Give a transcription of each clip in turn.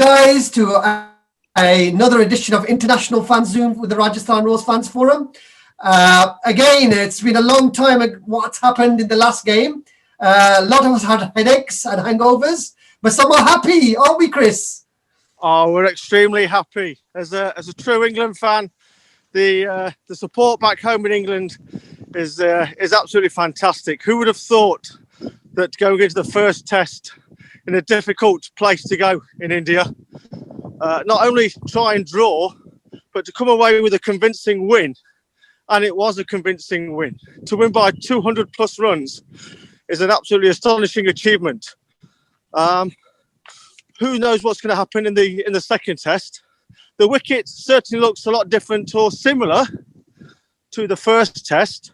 guys to another edition of International Fan Zoom with the Rajasthan Royals Fans Forum. Again, it's been a long time what's happened in the last game. A lot of us had headaches and hangovers, but some are happy, aren't we, Chris? Oh, we're extremely happy. As a true England fan, the support back home in England is absolutely fantastic. Who would have thought that going into the first test in a difficult place to go in India, not only try and draw, but to come away with a convincing win. And it was a convincing win. To win by 200 plus runs is an absolutely astonishing achievement. Who knows what's going to happen in the second test? The wicket certainly looks a lot different or similar to the first test.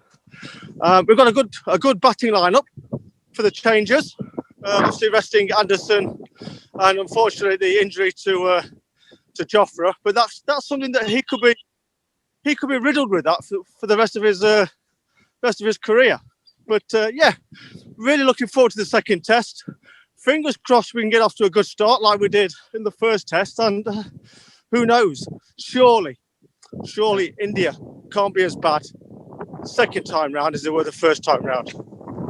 We've got a good batting lineup for the changes. Obviously resting Anderson, and unfortunately the injury to Jofra. But that's something that he could be riddled with that for the rest of his career. But yeah, really looking forward to the second test. Fingers crossed we can get off to a good start like we did in the first test. And who knows? Surely India can't be as bad second time round as they were the first time round.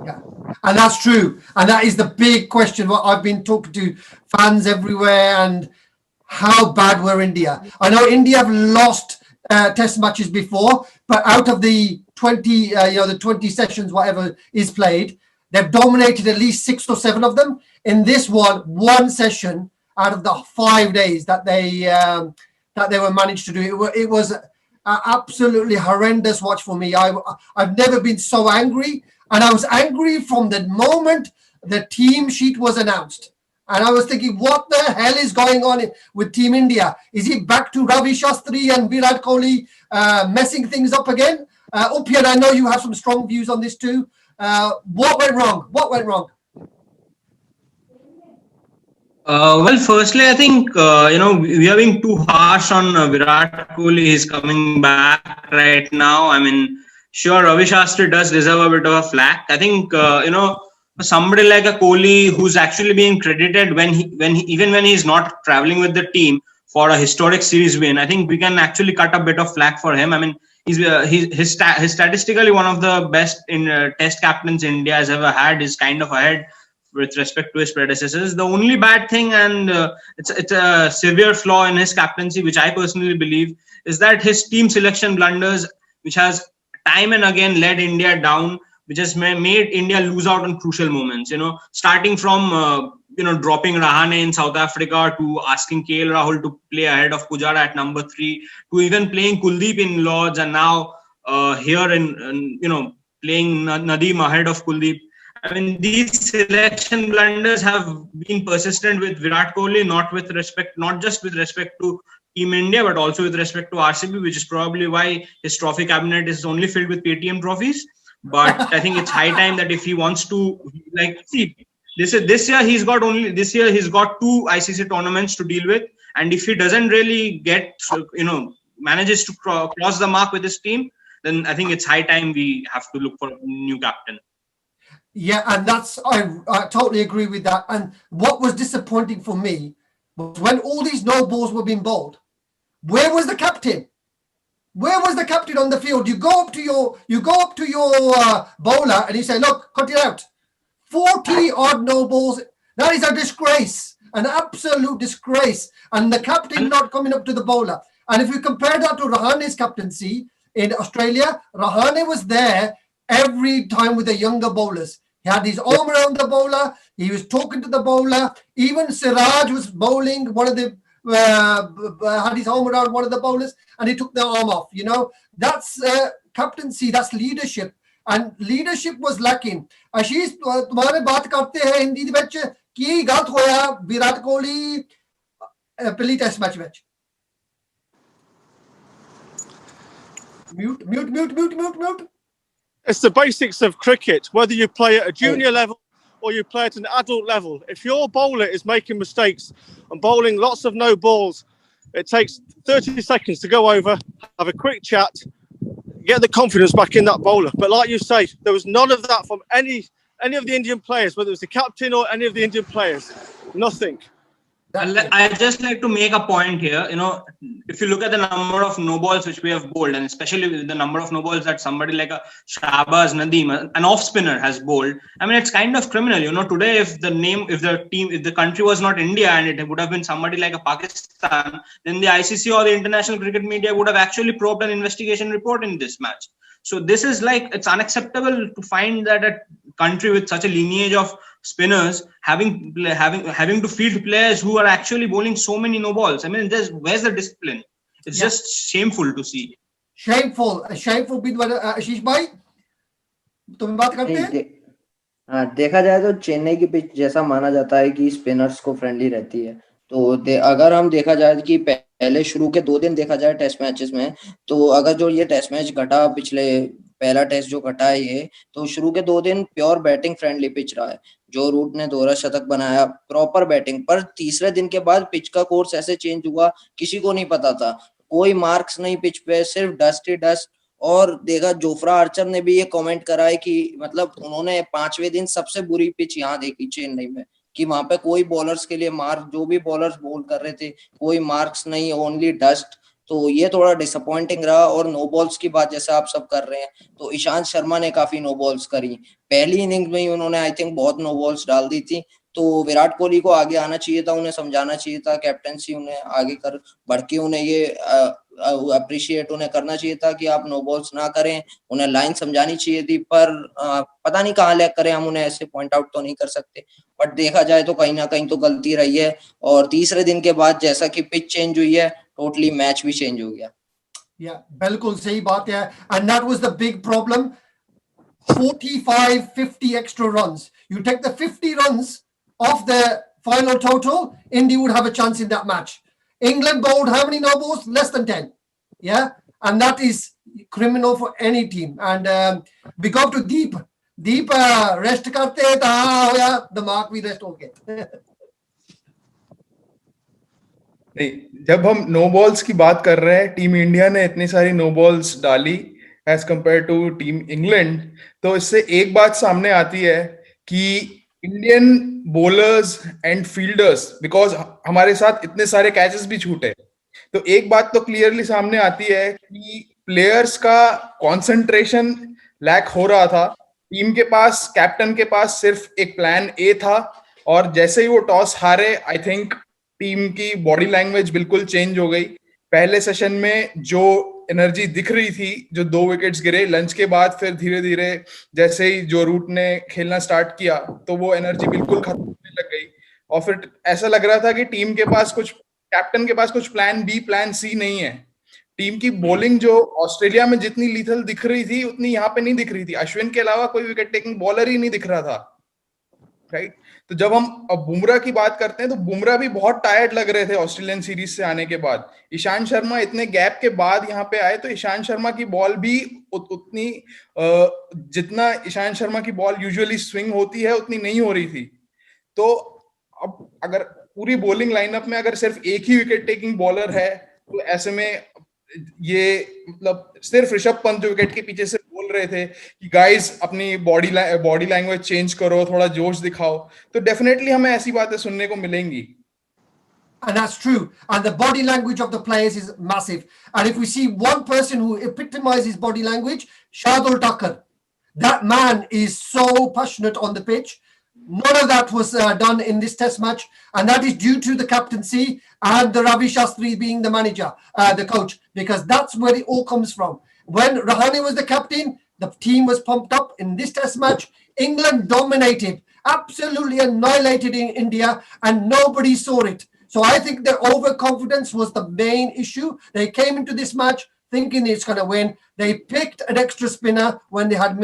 Yeah, and that's true. And that is the big question. What I've been talking to fans everywhere, and how bad were India? I know India have lost test matches before, but out of the 20, the 20 sessions, whatever is played, they've dominated at least 6 or 7 of them. In this one session out of the 5 days that they were managed to do, it was absolutely horrendous watch for me. I've never been so angry, and I was angry from the moment the team sheet was announced. And I was thinking, what the hell is going on with Team India? Is it back to Ravi Shastri and Virat Kohli messing things up again? Upyan, I know you have some strong views on this too. What went wrong? Well, firstly, I think, we are being too harsh on Virat Kohli. He's coming back right now. I mean, sure, Ravi Shastri does deserve a bit of a flack. I think, somebody like a Kohli who's actually being credited when he's not traveling with the team for a historic series win, I think we can actually cut a bit of flack for him. I mean, he's statistically one of the best in test captains India has ever had. Is kind of ahead with respect to his predecessors. The only bad thing, and it's a severe flaw in his captaincy, which I personally believe, is that his team selection blunders, which has time and again led India down, which has made India lose out on crucial moments. Starting from dropping Rahane in South Africa, to asking KL Rahul to play ahead of Pujara at number 3, to even playing Kuldeep in Lords, and now here in playing Nadeem ahead of Kuldeep. I mean, these selection blunders have been persistent with Virat Kohli, not just with respect to Team India, but also with respect to RCB, which is probably why his trophy cabinet is only filled with PTM trophies. But I think it's high time that if he wants to, this year he's got 2 ICC tournaments to deal with, and if he doesn't really manages to cross the mark with his team, then I think it's high time we have to look for a new captain. Yeah, and I totally agree with that. And what was disappointing for me was when all these no balls were being bowled, where was the captain? Where was the captain on the field? You go up to your bowler and you say, look, cut it out. 40 odd no balls. That is a disgrace, an absolute disgrace. And the captain not coming up to the bowler. And if you compare that to Rahane's captaincy in Australia, Rahane was there every time with the younger bowlers. He had his arm around the bowler. He was talking to the bowler. Even Siraj was bowling. Had his arm around one of the bowlers, and he took the arm off. That's captaincy. That's leadership, and leadership was lacking. Ashish, तुम्हारे बात करते हैं हिंदी ਦੇ ਵਿੱਚ ਕੀ ਗਲਤ ਹੋਇਆ ਵਿਰਾਟ ਕੋਹਲੀ ਪਹਿਲੀ test match ਵਿੱਚ? Mute. It's the basics of cricket, whether you play at a junior level or you play at an adult level. If your bowler is making mistakes and bowling lots of no balls, it takes 30 seconds to go over, have a quick chat, get the confidence back in that bowler. But like you say, there was none of that from any of the Indian players, whether it was the captain or any of the Indian players. Nothing. I just like to make a point here. You know, if you look at the number of no balls which we have bowled, and especially with the number of no balls that somebody like a Shabaz Nadeem, an off spinner, has bowled, I mean, it's kind of criminal. You know, today if the country was not India and it would have been somebody like a Pakistan, then the ICC or the international cricket media would have actually probed an investigation report in this match. So this is like, it's unacceptable to find that a country with such a lineage of spinners having to field players who are actually bowling so many no balls. I mean, where's the discipline? It's just shameful to see. Shameful भी आशीष भाई तुम बात करते हैं? हाँ, देखा जाए तो चेन्नई की पिच जैसा माना जाता है कि स्पिनर्स को फ्रेंडली रहती है, तो अगर हम देखा जाए कि पहले शुरू के 2 दिन देखा जाए टेस्ट मैचेस में, तो अगर जो ये टेस्ट मैच घटा, पहला टेस्ट जो घटा है ये, तो शुरू के 2 दिन प्योर बैटिंग फ्रेंडली पिच रहा है. जो रूट ने दोहरा शतक बनाया, प्रॉपर बैटिंग, पर तीसरे दिन के बाद पिच का कोर्स ऐसे चेंज हुआ, किसी को नहीं पता था. कोई मार्क्स नहीं पिच पे, सिर्फ डस्ट ही डस्ट. और देखा, जोफ्रा आर्चर ने भी ये कमेंट करा है कि मतलब उन्होंने 5वें दिन सबसे बुरी पिच यहाँ देखी चेन्नई में, कि वहां पे कोई बॉलर्स के लिए मार्क, जो भी बॉलर्स बॉल कर रहे थे कोई मार्क्स नहीं, ओनली डस्ट. तो ये थोड़ा डिसअपॉइंटिंग रहा. और नो बॉल्स की बात जैसे आप सब कर रहे हैं, तो ईशांत शर्मा ने काफी नो बॉल्स करी. पहली इनिंग्स में ही उन्होंने आई थिंक बहुत नो बॉल्स डाल दी थी. तो विराट कोहली को आगे आना चाहिए था, उन्हें समझाना चाहिए था, कैप्टनसी उन्हें आगे कर बढ़ के उन्हें ये अप्रिशिएट उन्हें करना चाहिए था कि आप नो बॉल्स ना करें, उन्हें लाइन समझानी चाहिए थी. पर पता नहीं कहाँ लैग करें, हम उन्हें ऐसे पॉइंट आउट तो नहीं कर सकते. बट देखा जाए तो कहीं ना कहीं तो गलती रही है. और तीसरे दिन के बाद जैसा कि पिच चेंज हुई है, टोटली मैच भी चेंज हो गया. बिल्कुल सही बात है. And that was the big problem. 45-50 extra runs. You take the 50 runs off the final total, India would have a chance in that match. England bowled how many no balls? Less than 10. Yeah, and that is criminal for any team. And we go to Deep. Deep rest karte hai to haan hoya dimag bhi rest ho gaya. नहीं, जब हम no balls की बात कर रहे हैं, team India ने इतनी सारी नो बॉल्स डाली as compare to team England, तो इससे एक बात सामने आती है कि Indian bowlers and fielders, because हमारे साथ इतने सारे कैचेस भी छूटे, तो एक बात तो क्लियरली सामने आती है कि प्लेयर्स का कंसंट्रेशन लैक हो रहा था. टीम के पास, कैप्टन के पास सिर्फ एक प्लान ए था, और जैसे ही वो टॉस हारे, आई थिंक टीम की बॉडी लैंग्वेज बिल्कुल चेंज हो गई. पहले सेशन में जो एनर्जी दिख रही थी, जो 2 विकेट्स गिरे लंच के बाद, फिर धीरे धीरे जैसे ही जो रूट ने खेलना स्टार्ट किया, तो वो एनर्जी बिल्कुल खत्म होने लग गई. और फिर ऐसा लग रहा था कि टीम के पास कुछ, कैप्टन के पास कुछ प्लान बी, प्लान सी नहीं है. टीम की बॉलिंग जो ऑस्ट्रेलिया में जितनी लीथल दिख रही थी, उतनी यहाँ पे नहीं दिख रही थी. अश्विन के अलावा कोई विकेट टेकिंग बॉलर ही नहीं दिख रहा था, राइट. तो जब हम अब बुमराह की बात करते हैं, तो बुमराह भी बहुत टायर्ड लग रहे थे ऑस्ट्रेलियन सीरीज से आने के बाद. ईशांत शर्मा इतने गैप के बाद यहाँ पे आए, तो ईशांत शर्मा की बॉल भी उतनी, जितना ईशांत शर्मा की बॉल यूजुअली स्विंग होती है, उतनी नहीं हो रही थी. तो अब अगर पूरी बॉलिंग लाइनअप में अगर सिर्फ एक ही विकेट टेकिंग बॉलर है, तो ऐसे में ये मतलब सिर्फ ऋषभ पंत जो विकेट के पीछे से बोल रहे थे कि गाइस अपनी बॉडी लैंग्वेज चेंज करो, थोड़ा जोश दिखाओ, तो डेफिनेटली हमें ऐसी बातें सुनने को मिलेंगी. And that's true. And the body language of the players is massive. And if we see one person who epitomizes body language, Shardul Thakur. That man is so passionate on the pitch. None of that was done in this test match. And that is due to the captaincy and the Ravi Shastri being the manager, the coach, because that's where it all comes from. When Rahane was the captain, the team was pumped up. In this test match, England dominated, absolutely annihilated in India, and nobody saw it. So I think their overconfidence was the main issue. They came into this match thinking it's going to win. They picked an extra spinner when they had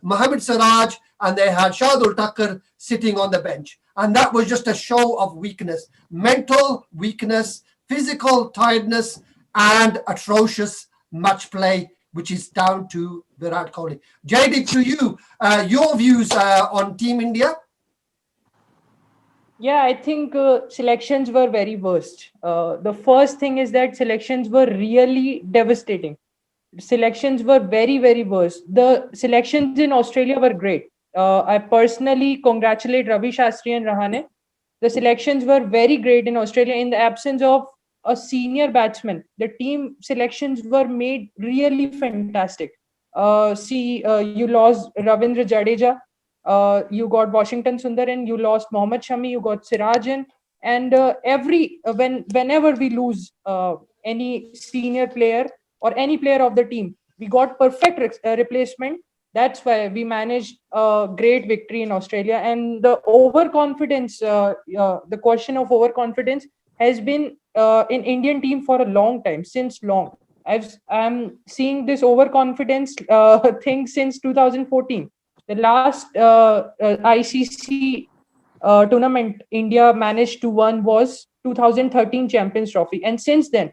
Mohammad Siraj and they had Shardul Thakur sitting on the bench. And that was just a show of weakness, mental weakness, physical tiredness, and atrocious match play, which is down to Virat Kohli. Jaideep, to you, your views on Team India? Yeah, I think selections were very worst. The first thing is that selections were really devastating. Selections were very, very worst. The selections in Australia were great. I personally congratulate Ravi Shastri and Rahane The selections were very great in Australia. In the absence of a senior batsman, the team selections were made really fantastic. You lost Ravindra Jadeja, you got Washington Sundaran, you lost Mohammad Shami, you got Sirajan, and whenever we lose any senior player or any player of the team, we got perfect replacement. That's why we managed a great victory in Australia. And the overconfidence, the question of overconfidence has been in Indian team for a long time, since long. I'm seeing this overconfidence thing since 2014. The last ICC tournament India managed to win was 2013 Champions Trophy, and since then,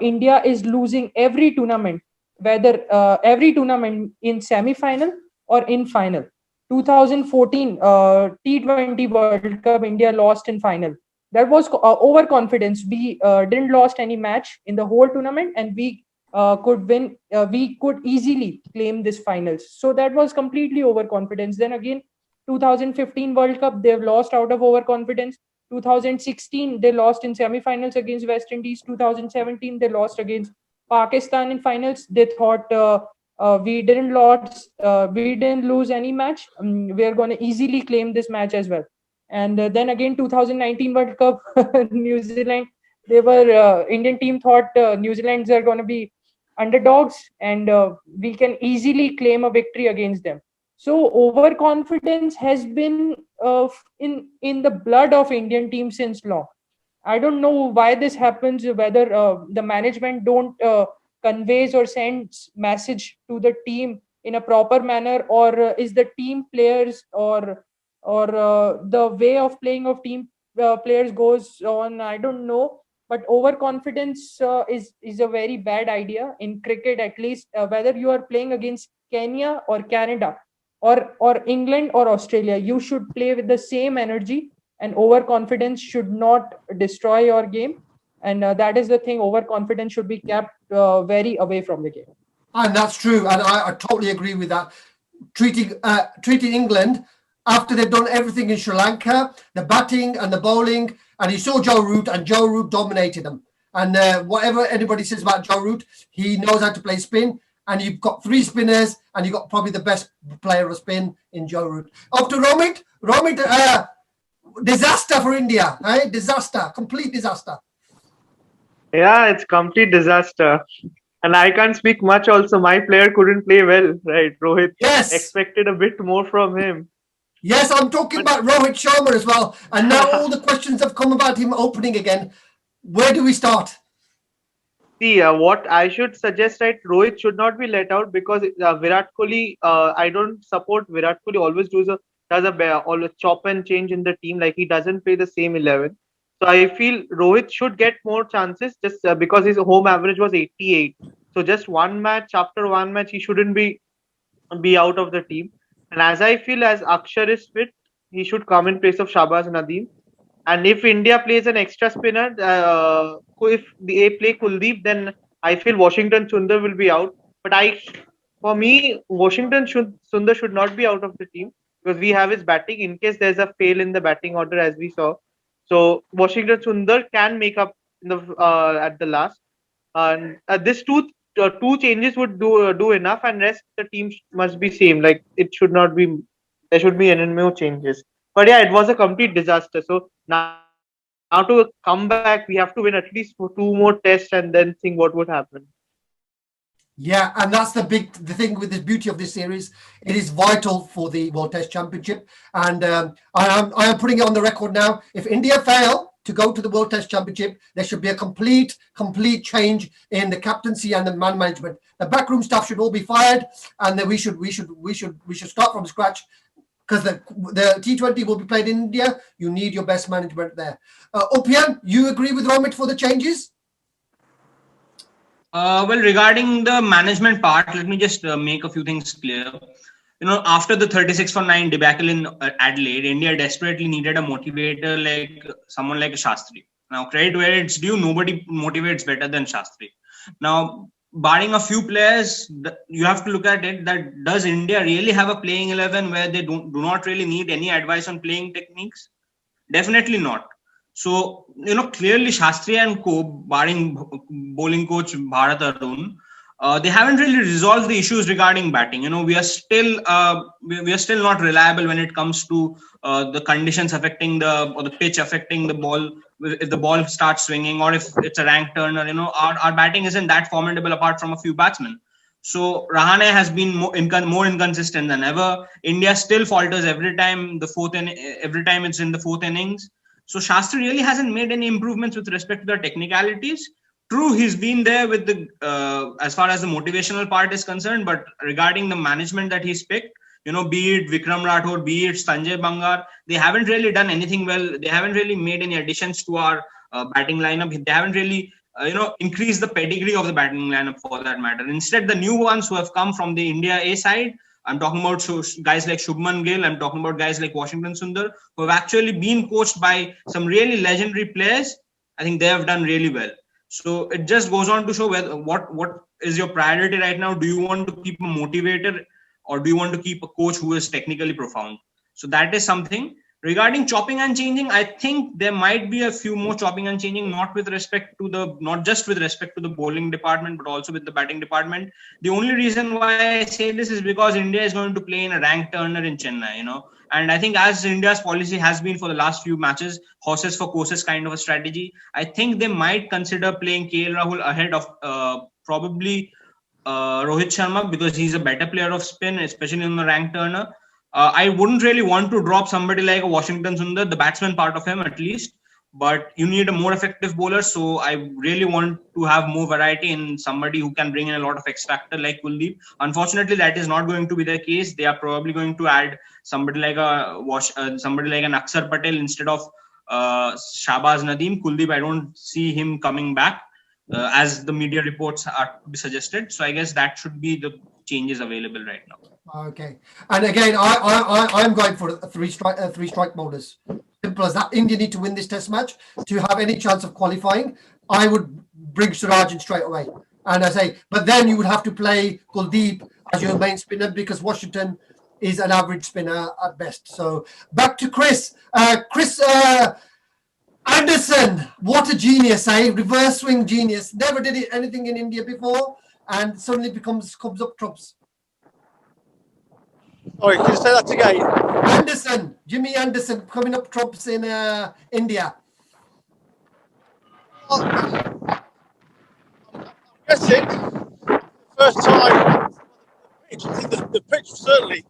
India is losing every tournament, whether every tournament in semi-final or in final. 2014 T20 World Cup, India lost in final. That was overconfidence. We didn't lost any match in the whole tournament, and we could win. We could easily claim this finals. So that was completely overconfidence. Then again, 2015 World Cup, they've lost out of overconfidence. 2016, they lost in semi-finals against West Indies. 2017, they lost against Pakistan in finals. They thought we didn't lose any match. We are going to easily claim this match as well. And then again, 2019 World Cup, New Zealand. Indian team thought New Zealand's are going to be underdogs, and we can easily claim a victory against them. So overconfidence has been in the blood of Indian team since long. I don't know why this happens, whether the management don't conveys or sends message to the team in a proper manner, or is the team players or the way of playing of team players goes on. I don't know, but overconfidence is a very bad idea in cricket, at least whether you are playing against Kenya or Canada or England or Australia, you should play with the same energy, and overconfidence should not destroy your game. And that is the thing. Overconfidence should be kept very away from the game. And that's true, and I totally agree with that. Treating England after they've done everything in Sri Lanka, the batting and the bowling, and you saw Joe Root, and Joe Root dominated them. And whatever anybody says about Joe Root, he knows how to play spin, and you've got three spinners, and you've got probably the best player of spin in Joe Root. Up to Romit. Romit, disaster for India, eh? Disaster, complete disaster. Yeah, it's complete disaster. And I can't speak much also. My player couldn't play well, right? Rohit expected a bit more from him. Yes, I'm talking about Rohit Sharma as well. And now all the questions have come about him opening again. Where do we start? See, what I should suggest, right? Rohit should not be let out because Virat Kohli, I don't support Virat Kohli. Always does always chop and change in the team. Like he doesn't play the same 11. So I feel Rohit should get more chances just because his home average was 88. So just one match, after one match, he shouldn't be out of the team. And as I feel, as Akshar is fit, he should come in place of Shabaz Nadeem. And if India plays an extra spinner, if they play Kuldeep, then I feel Washington Sundar will be out. But for me, Washington Sundar should not be out of the team because we have his batting in case there's a fail in the batting order, as we saw. So Washington Sundar can make up in the at the last. And this two changes would do enough, and rest the team must be same. Like it should not be. There should be any more changes. But yeah, it was a complete disaster. So now to come back, we have to win at least for 2 more tests and then think what would happen. Yeah, and that's the thing with the beauty of this series. It is vital for the World Test Championship, and I am putting it on the record now. If India fail to go to the World Test Championship, there should be a complete change in the captaincy and the man management. The backroom staff should all be fired, and then we should start from scratch. Because the T20 will be played in India, you need your best management there. Upyan, you agree with Romit for the changes? Well, regarding the management part, let me just make a few things clear. After the 36 for 9 debacle in Adelaide, India desperately needed a motivator like someone like Shastri. Now, credit where it's due, nobody motivates better than Shastri. Now, barring a few players, you have to look at it that does India really have a playing 11 where they do not really need any advice on playing techniques? Definitely not. So, clearly Shastri and co, barring bowling coach Bharat Arun, they haven't really resolved the issues regarding batting. We are still not reliable when it comes to the conditions affecting the pitch affecting the ball. If the ball starts swinging or if it's a rank turner, our batting isn't that formidable apart from a few batsmen. So Rahane has been more inconsistent than ever. India still falters every time every time it's in the fourth innings. So Shastri really hasn't made any improvements with respect to the technicalities. True, he's been there with the as far as the motivational part is concerned, but regarding the management that he's picked, be it Vikram Rathore, be it Sanjay Bangar, they haven't really done anything well. They haven't really made any additions to our batting lineup. They haven't really increased the pedigree of the batting lineup for that matter. Instead, the new ones who have come from the India A side, I'm talking about guys like Shubman Gill, I'm talking about guys like Washington Sundar, who have actually been coached by some really legendary players. I think they have done really well. So it just goes on to show what is your priority right now. Do you want to keep a motivator or do you want to keep a coach who is technically profound? So that is something. Regarding chopping and changing, I think there might be a few more chopping and changing, not just with respect to the bowling department, but also with the batting department. The only reason why I say this is because India is going to play in a rank turner in Chennai, and I think as India's policy has been for the last few matches, horses for courses kind of a strategy, I think they might consider playing KL Rahul ahead of probably Rohit Sharma, because he's a better player of spin, especially on the rank turner. I wouldn't really want to drop somebody like a Washington Sundar, the batsman part of him at least, but you need a more effective bowler. So I really want to have more variety in somebody who can bring in a lot of X factor like Kuldeep. Unfortunately, that is not going to be the case. They are probably going to add somebody like somebody like an Aksar Patel instead of Shabaz Nadeem. Kuldeep, I don't see him coming back as the media reports are suggested. So I guess that should be the changes available right now. Okay, and again, I'm going for three strike bowlers. Simple as that. India need to win this Test match to have any chance of qualifying. I would bring Suraj in straight away, and I say, but then you would have to play Kuldeep as your main spinner because Washington is an average spinner at best. So back to Chris. Chris Anderson, what a genius, eh? Reverse swing genius. Never did anything in India before, and suddenly comes up trumps. Sorry, can you say that again? Jimmy Anderson, coming up trumps in India. I'm guessing first time I think the pitch certainly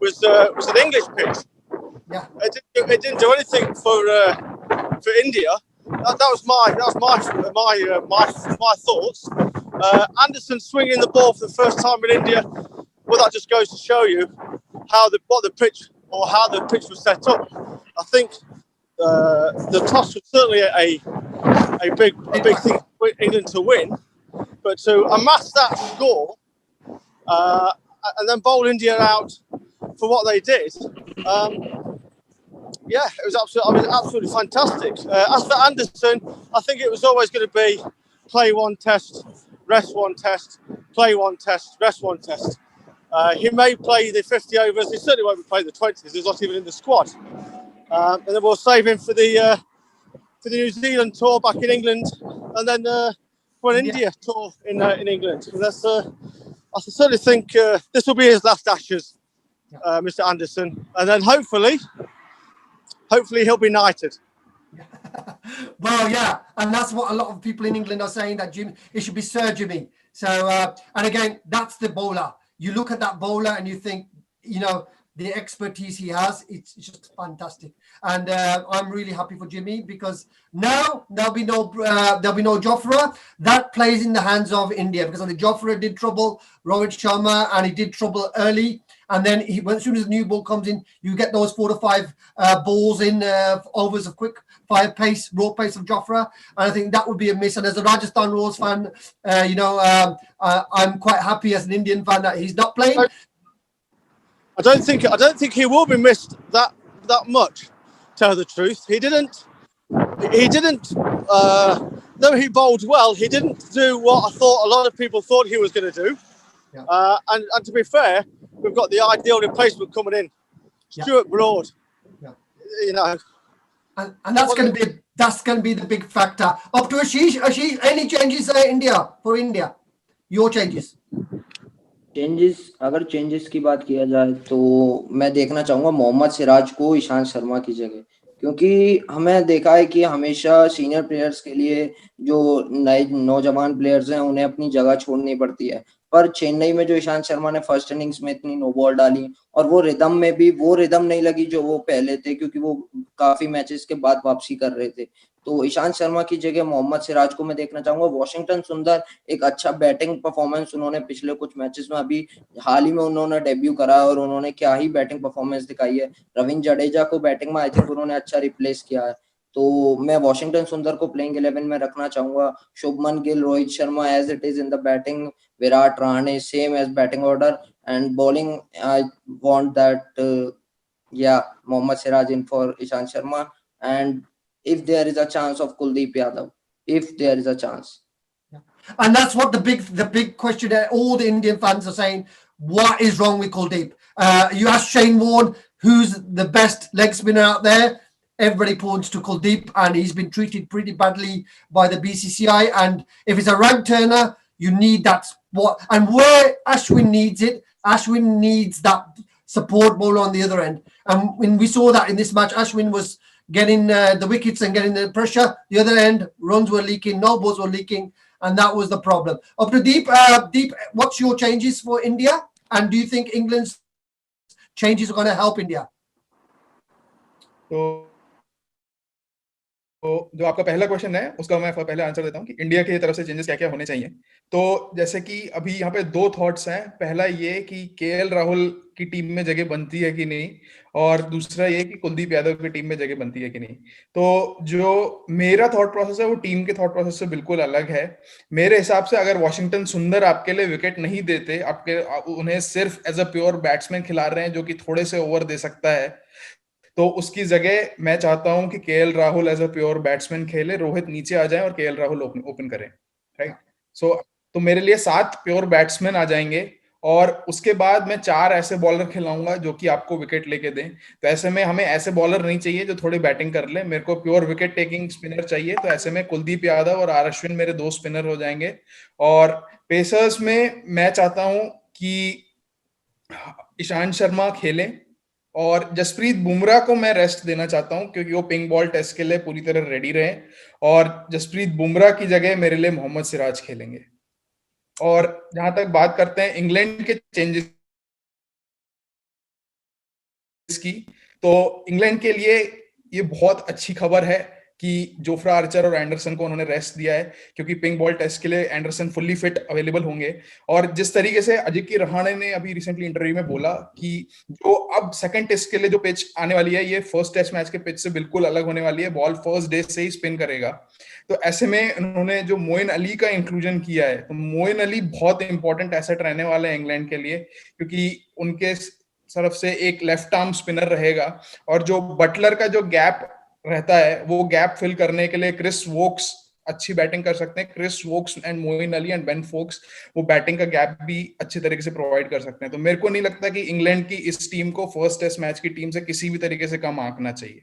was an English pitch. Yeah, it didn't do anything for India. That was my thoughts. Anderson swinging the ball for the first time in India. Well, that just goes to show you how the pitch was set up. I think the toss was certainly a big thing for England to win, but to amass that score and then bowl India out for what they did, it was absolutely fantastic. As for Anderson, I think it was always going to be play one test, rest one test, play one test, rest one test. He may play the 50 overs. He certainly won't be playing the 20s. He's not even in the squad. And then we'll save him for the New Zealand tour back in England, and then for an India tour in England. And that's I certainly think this will be his last Ashes, Mr. Anderson, and then hopefully he'll be knighted. Well, yeah, and that's what a lot of people in England are saying, that it should be Sir Jimmy. So, and again, that's the bowler. You look at that bowler and you think, the expertise he has, it's just fantastic. And I'm really happy for Jimmy, because now there'll be no Jofra. That plays in the hands of India, because the Jofra did trouble Rohit Sharma, and he did trouble early. And then as soon as the new ball comes in, you get those 4 to 5 balls in overs of quick fire pace, raw pace of Jofra. And I think that would be a miss. And as a Rajasthan Royals fan, I'm quite happy as an Indian fan that he's not playing. I don't think he will be missed that much. Tell the truth, he didn't. Though he bowled well, he didn't do what I thought a lot of people thought he was going to do. Yeah. And to be fair, we've got the ideal replacement coming in, Stuart Broad. Yeah. And that's going to be the big factor. Up to Ashish. Ashish, any changes for India? Your changes. अगर changes की बात किया जाए तो मैं देखना चाहूंगा मोहम्मद सिराज को ईशांत शर्मा की जगह, क्योंकि हमें देखा है कि हमेशा सीनियर प्लेयर्स के लिए जो नए नौजवान प्लेयर्स हैं उन्हें अपनी जगह छोड़नी पड़ती है। पर चेन्नई में जो ईशांत शर्मा ने फर्स्ट इनिंग्स में इतनी नो बॉल डाली और वो रिदम में भी वो रिदम नहीं लगी जो वो पहले थे, क्योंकि वो काफी मैचेस के बाद वापसी कर रहे थे। तो ईशांत शर्मा की जगह मोहम्मद सिराज को मैं देखना चाहूंगा। वॉशिंगटन सुंदर एक अच्छा बैटिंग परफॉर्मेंस उन्होंने पिछले कुछ मैचेस में, अभी हाल ही में उन्होंने डेब्यू करा और उन्होंने क्या ही बैटिंग परफॉर्मेंस दिखाई है। रविंद्र जडेजा को बैटिंग में आई थिंक उन्होंने अच्छा रिप्लेस किया है। तो मैं वॉशिंगटन सुंदर को प्लेइंग 11 में रखना चाहूंगा। Shubman Gill, Rohit Sharma as it is in the batting, Virat Rahane same as batting order, and bowling I want that Mohammad Siraj in for Ishant Sharma, and if there is a chance of Kuldeep Yadav, if there is a chance. And that's what the big question that all the Indian fans are saying. What is wrong with Kuldeep? You ask Shane Warne, who's the best leg spinner out there? Everybody points to Kuldeep, and he's been treated pretty badly by the BCCI. And if it's a rank turner, you need that spot. And where Ashwin needs it, Ashwin needs that support ball on the other end. And when we saw that in this match, Ashwin was getting the wickets and getting the pressure. The other end, runs were leaking, no balls were leaking, and that was the problem. Up to Deep. Deep, what's your changes for India? And do you think England's changes are going to help India? तो जो आपका पहला question है उसका मैं पहले answer देता हूँ कि इंडिया की तरफ से चेंजेस क्या क्या होने चाहिए। तो जैसे कि अभी यहाँ पे दो थॉट्स हैं। पहला ये कि केएल राहुल की टीम में जगह बनती है कि नहीं, और दूसरा ये कि कुलदीप यादव की टीम में जगह बनती है कि नहीं। तो जो मेरा थॉट प्रोसेस है वो टीम के थॉट प्रोसेस से बिल्कुल अलग है। मेरे हिसाब से अगर वॉशिंगटन सुंदर आपके लिए विकेट नहीं देते, उन्हें सिर्फ एज अ प्योर बैट्समैन खिला रहे हैं जो कि थोड़े से ओवर दे सकता है, तो उसकी जगह मैं चाहता हूं कि KL Rahul as a pure batsman खेले, रोहित नीचे आ जाए और केएल राहुल ओपन करें। राइट। तो मेरे लिए 7 प्योर बैट्समैन आ जाएंगे और उसके बाद मैं 4 ऐसे बॉलर खिलाऊंगा जो कि आपको विकेट लेके दें। तो ऐसे में हमें ऐसे बॉलर नहीं चाहिए जो थोड़ी बैटिंग कर ले, मेरे को प्योर विकेट टेकिंग स्पिनर चाहिए। तो ऐसे में कुलदीप यादव और आर अश्विन मेरे 2 स्पिनर हो जाएंगे। और पेसर्स में मैं चाहता हूं कि ईशांत शर्मा खेलें और जसप्रीत बुमराह को मैं रेस्ट देना चाहता हूं क्योंकि वो पिंक बॉल टेस्ट के लिए पूरी तरह रेडी रहे, और जसप्रीत बुमराह की जगह मेरे लिए मोहम्मद सिराज खेलेंगे। और जहां तक बात करते हैं इंग्लैंड के चेंजेस की, तो इंग्लैंड के लिए ये बहुत अच्छी खबर है कि जोफ्रा आर्चर और एंडरसन को उन्होंने रेस्ट दिया है, क्योंकि पिंक बॉल टेस्ट के लिए एंडरसन फुल्ली फिट अवेलेबल होंगे। और जिस तरीके से अजिंक्य रहाणे ने अभी रिसेंटली इंटरव्यू में बोला कि जो अब सेकंड टेस्ट के लिए जो पिच आने वाली है, ये फर्स्ट टेस्ट मैच के पिच से बिल्कुल अलग होने वाली है, बॉल फर्स्ट डे से ही स्पिन करेगा। तो ऐसे में उन्होंने जो मोइन अली का इंक्लूजन किया है, तो मोइन अली बहुत इंपॉर्टेंट एसेट रहने वाले हैं इंग्लैंड के लिए, क्योंकि उनके तरफ से एक लेफ्ट आर्म स्पिनर रहेगा, और जो बटलर का जो गैप रहता है वो गैप फिल करने के लिए क्रिस वोक्स अच्छी बैटिंग कर सकते हैं। Chris Woakes and Moeen Ali and Ben Foakes वो बैटिंग का गैप भी अच्छे तरीके से प्रोवाइड कर सकते हैं। तो मेरे को नहीं लगता कि इंग्लैंड की इस टीम को फर्स्ट टेस्ट मैच की टीम से किसी भी तरीके से कम आंकना चाहिए।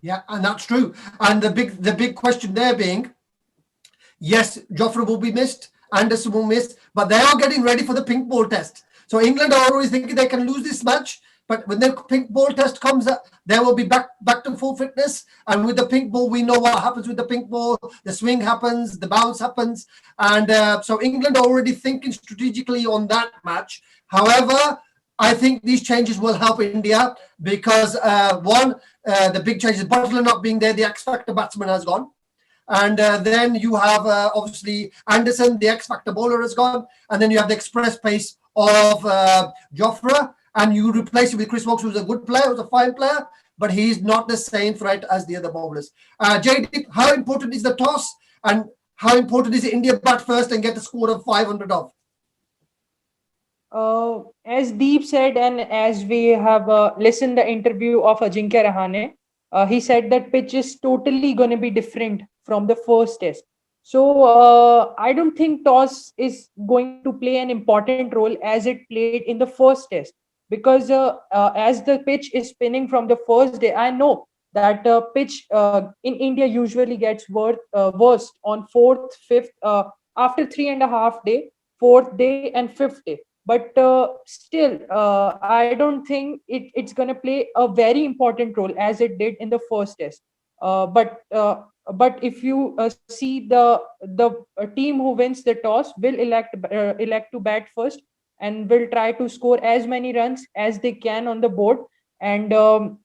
Yeah, and that's true. And the big question there being, yes, Jofra will be missed, Anderson will miss, but they are getting ready for the pink ball test. So England are always thinking they can lose this match, but when the pink ball test comes up, they will be back to full fitness. And with the pink ball, we know what happens with the pink ball. The swing happens, the bounce happens. And so England are already thinking strategically on that match. However, I think these changes will help India because the big change is Butler not being there, the X Factor batsman has gone. And then you have obviously Anderson, the X Factor bowler has gone. And then you have the express pace of Jofra. And you replace it with Chris Wokes, who's a good player, who's a fine player, but he's not the same threat as the other bowlers. Jaideep, how important is the toss? And how important is India bat first and get a score of 500 off? As Deep said, and as we have listened the interview of Ajinkya Rahane, he said that pitch is totally going to be different from the first test. So I don't think toss is going to play an important role as it played in the first test, because as the pitch is spinning from the first day, I know that pitch in India usually gets worst on 4th, 5th, after 3.5 day, 4th day, and 5th day. But still, I don't think it's going to play a very important role as it did in the first test. But if you see the team who wins the toss will elect to bat first, and will try to score as many runs as they can on the board. And the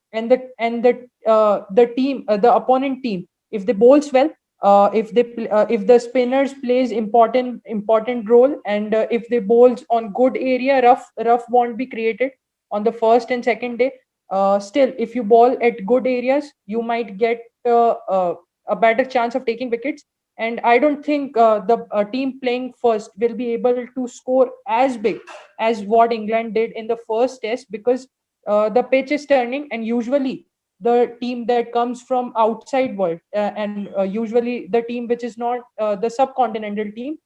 team, the opponent team, if they bowls well, if the spinners plays important role, and if they bowls on good area, rough won't be created on the first and second day. Still, if you bowl at good areas, you might get a better chance of taking wickets. And I don't think the team playing first will be able to score as big as what England did in the first test, because the pitch is turning, and usually the team that comes from outside world, and usually the team which is not the subcontinental team,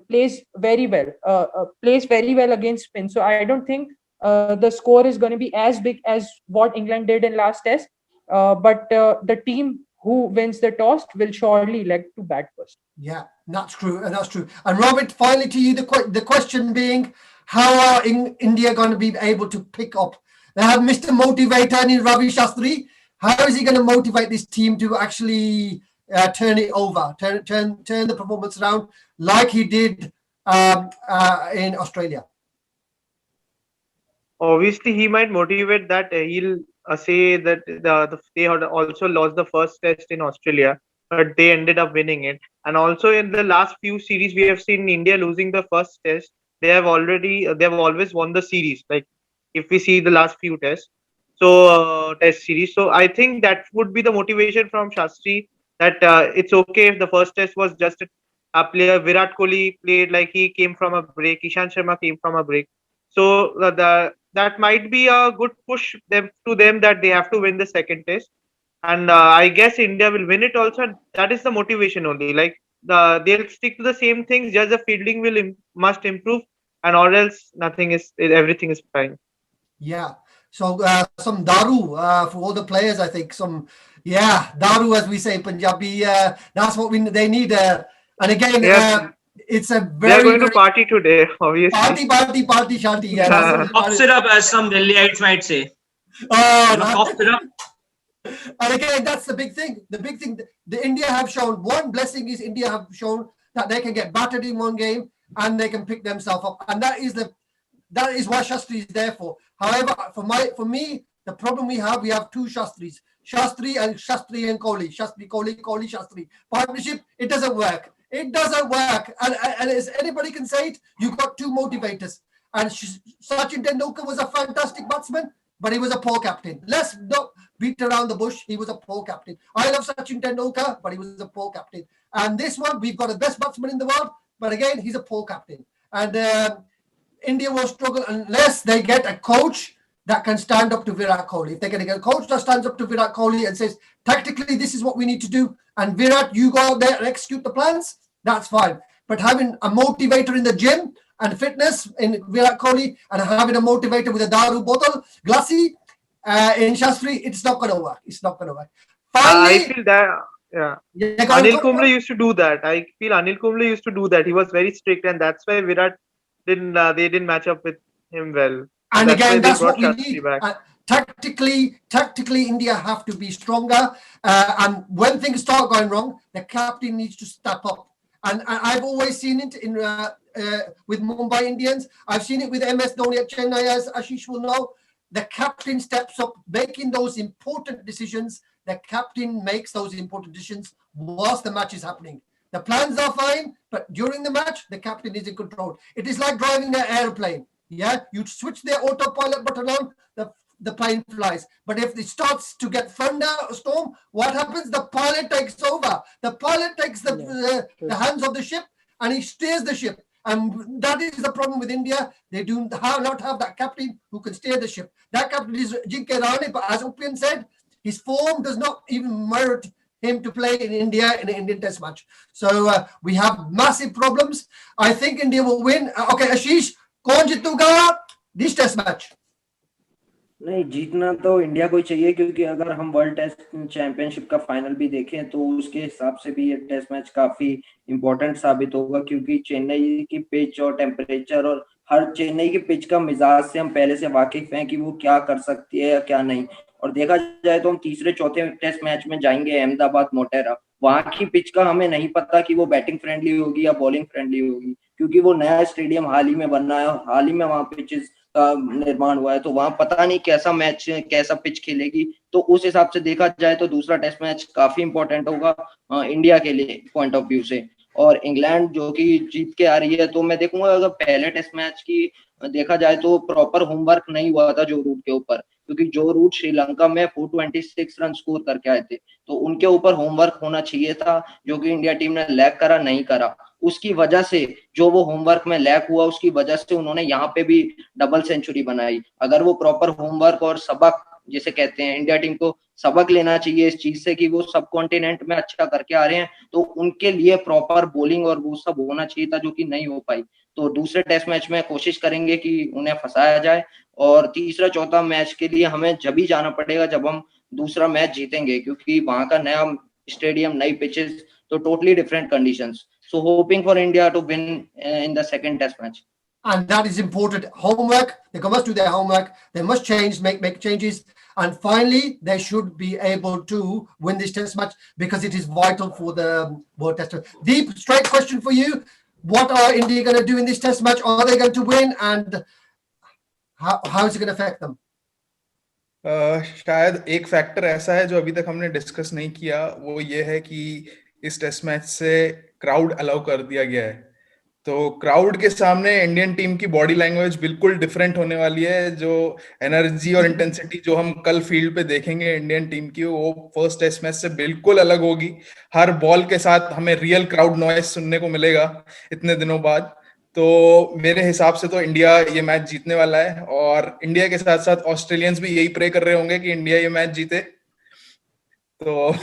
plays very well against spin. So I don't think the score is going to be as big as what England did in last test. But the team who wins the toss will surely elect to bat first. Yeah, that's true. That's true. And Robert, finally to you, the question being, how are India going to be able to pick up? They have Mr. Motivator in Ravi Shastri. How is he going to motivate this team to actually turn it over, turn the performance around like he did in Australia? Obviously, he might motivate that. He'll say that they had also lost the first test in Australia, but they ended up winning it. And also in the last few series, we have seen India losing the first test. They have always won the series. Like if we see the last few tests, so test series. So I think that would be the motivation from Shastri, that it's okay if the first test was just a player. Virat Kohli played like he came from a break. Ishan Sharma came from a break. So that might be a good push to them that they have to win the second test. And I guess India will win it also. And that is the motivation only. Like they'll stick to the same things. Just the fielding must improve, and or else everything is fine. Yeah. So some daru for all the players, I think. Daru, as we say in Punjabi. That's what they need. And again, it's a very. They are going to party today, obviously. Party, shanty. Yeah. Cough syrup, as some Delhiites might say. Cough syrup. And again, that's the big thing. The big thing, the India have shown, one blessing is India have shown that they can get battered in one game and they can pick themselves up. And that is what Shastri is there for. However, for me, the problem we have two Shastris. Shastri and Kohli. Shastri, Kohli, Shastri. Partnership, it doesn't work. It doesn't work. And as anybody can say it, you've got two motivators. And Sachin Tendulkar was a fantastic batsman, but he was a poor captain. Let's not beat around the bush. He was a poor captain. I love Sachin Tendulkar, but he was a poor captain. And this one, we've got the best batsman in the world, but again, he's a poor captain. And India will struggle unless they get a coach that can stand up to Virat Kohli. If they're going to get a coach that stands up to Virat Kohli and says, tactically, this is what we need to do, and Virat, you go out there and execute the plans, that's fine. But having a motivator in the gym and fitness in Virat Kohli, and having a motivator with a daru bottle, glassy, in Shastri, it's not going to work. It's not going to work. Finally, I feel that, Anil Kumble used to do that. I feel Anil Kumble used to do that. He was very strict, and that's why Virat they didn't match up with him well. And again, that's what we need. Tactically, India have to be stronger. And when things start going wrong, the captain needs to step up. And I've always seen it with Mumbai Indians. I've seen it with MS Dhoni at Chennai, as Ashish will know. The captain steps up, making those important decisions. The captain makes those important decisions whilst the match is happening. The plans are fine, but during the match, the captain is in control. It is like driving an airplane. Yeah, you switch the autopilot button on, the plane flies. But if it starts to get thunderstorm, what happens? The pilot takes over. The pilot takes the hands of the ship and he steers the ship. And that is the problem with India. They do not have that captain who can steer the ship. That captain is Jinke Rane, but as Upyan said, his form does not even merit him to play in India in an Indian test match. So we have massive problems. I think India will win. Okay, Ashish, kaun jituga this test match? नहीं, जीतना तो India को ही चाहिए, क्योंकि अगर हम world test championship का final भी देखें तो उसके हिसाब से भी ये टेस्ट मैच काफी इंपॉर्टेंट साबित होगा, क्योंकि चेन्नई की पिच और टेम्परेचर और हर चेन्नई की पिच का मिजाज से हम पहले से वाकिफ हैं कि वो क्या कर सकती है या क्या नहीं। और देखा जाए तो हम तीसरे चौथे टेस्ट मैच में जाएंगे अहमदाबाद मोटेरा, वहां की पिच का हमें नहीं पता कि वो बैटिंग फ्रेंडली होगी या बॉलिंग फ्रेंडली होगी, क्योंकि वो नया स्टेडियम हाल ही में बना है और हाल ही में वहां पिचेस का निर्माण हुआ है, तो वहां पता नहीं कैसा मैच कैसा पिच खेलेगी। तो उस हिसाब से देखा जाए तो दूसरा टेस्ट मैच काफी इंपॉर्टेंट होगा इंडिया के लिए पॉइंट ऑफ व्यू से। और इंग्लैंड जो कि जीत के आ रही है, तो मैं देखूंगा अगर पहले टेस्ट मैच की देखा जाए तो प्रॉपर होमवर्क नहीं हुआ था जो रूट के ऊपर, क्योंकि जो रूट श्रीलंका में 426 रन स्कोर करके आए थे, तो उनके ऊपर होमवर्क होना चाहिए था, जो कि इंडिया टीम ने लैग करा, नहीं करा। उसकी वजह से जो वो होमवर्क में लैग हुआ, उसकी वजह से उन्होंने यहाँ पे भी डबल सेंचुरी बनाई। अगर वो प्रॉपर होमवर्क और सबक जिसे कहते हैं, इंडिया टीम को सबक लेना चाहिए इस चीज से कि वो सब कॉन्टिनेंट में अच्छा करके आ रहे हैं, तो उनके लिए प्रॉपर बॉलिंग और वो सब होना चाहिए था, जो कि नहीं हो पाई। तो दूसरे टेस्ट मैच में कोशिश करेंगे कि उन्हें फंसाया जाए, और तीसरा चौथा मैच के लिए हमें जब ही जाना पड़ेगा जब हम दूसरा मैच जीतेंगे, क्योंकि वहां का नया स्टेडियम, नई पिचेस, तो totally different conditions. So hoping for India to win in the second test match. And that is important. Homework, they must do their homework. They must change, make changes. And finally, they should be able to win this test match because it is vital for the world test. Deep, straight question for you. What are India going to do in this test match? Are they going to win? And how is it going to affect them? शायद एक factor ऐसा है जो अभी तक हमने discuss नहीं किया, वो ये है कि इस टेस्ट मैच से क्राउड अलाउ कर दिया गया है। तो क्राउड के सामने इंडियन टीम की बॉडी लैंग्वेज बिल्कुल डिफरेंट होने वाली है। जो एनर्जी और इंटेंसिटी जो हम कल फील्ड पे देखेंगे इंडियन टीम की, वो फर्स्ट टेस्ट मैच से बिल्कुल अलग होगी। हर बॉल के साथ हमें रियल क्राउड नॉइज सुनने को मिलेगा इतने दिनों बाद। तो मेरे हिसाब से तो इंडिया ये मैच जीतने वाला है, और इंडिया के साथ साथ ऑस्ट्रेलियंस भी यही प्रे कर रहे होंगे कि इंडिया ये मैच जीते। तो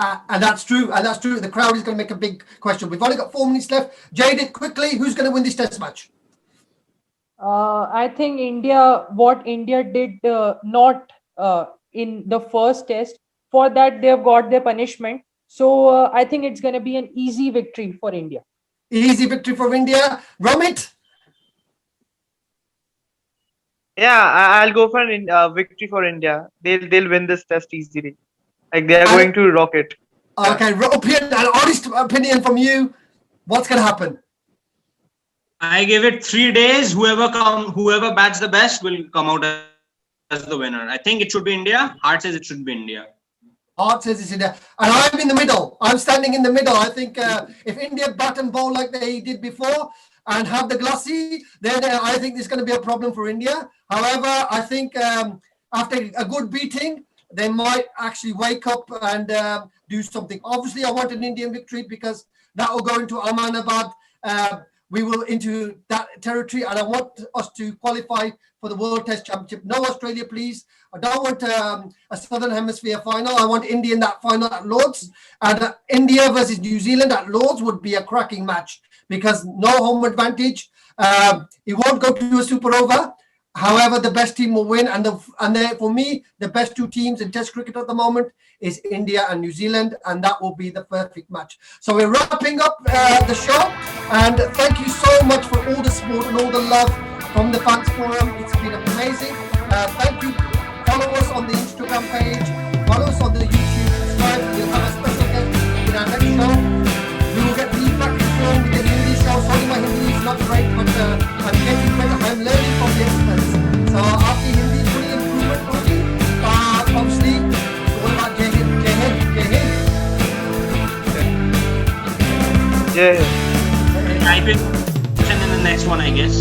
and that's true. And that's true. The crowd is going to make a big question. We've only got 4 minutes left. Jaideep, quickly, who's going to win this test match? I think India, what India did not in the first test, for that they have got their punishment. So I think it's going to be an easy victory for India. Easy victory for India. Romit? Yeah, I'll go for a victory for India. They'll win this test easily. Like they are going to rock it. Okay, Upyan, an honest opinion from you. What's going to happen? I give it 3 days. Whoever bats the best will come out as the winner. I think it should be India. Heart says it should be India. Heart says it's India. And I'm in the middle. I'm standing in the middle. I think if India bat and bowl like they did before and have the glassy, then I think there's going to be a problem for India. However, I think after a good beating, they might actually wake up and do something. Obviously, I want an Indian victory because that will go into Ahmedabad. We will into that territory, and I want us to qualify for the World Test Championship. No Australia, please. I don't want a Southern Hemisphere final. I want India in that final at Lords. And India versus New Zealand at Lords would be a cracking match because no home advantage. It won't go to a super over. However, the best team will win. And for me, the best 2 teams in Test cricket at the moment is India and New Zealand, and that will be the perfect match. So we're wrapping up the show, and thank you so much for all the support and all the love from the fans forum. It's been amazing. Thank you. Follow us on the Instagram page. Follow us on the YouTube. Subscribe. We'll have a special guest in our next show. We will get feedback with the Hindi show. Sorry, my Hindi is not great, but I'm getting better. I'm learning from the experts. So आपकी हिंदी थोड़ी improvement होगी. Obviously, all about Jai Hind, Jai Hind, Jai Hind. Yeah. I will in the next one, I guess.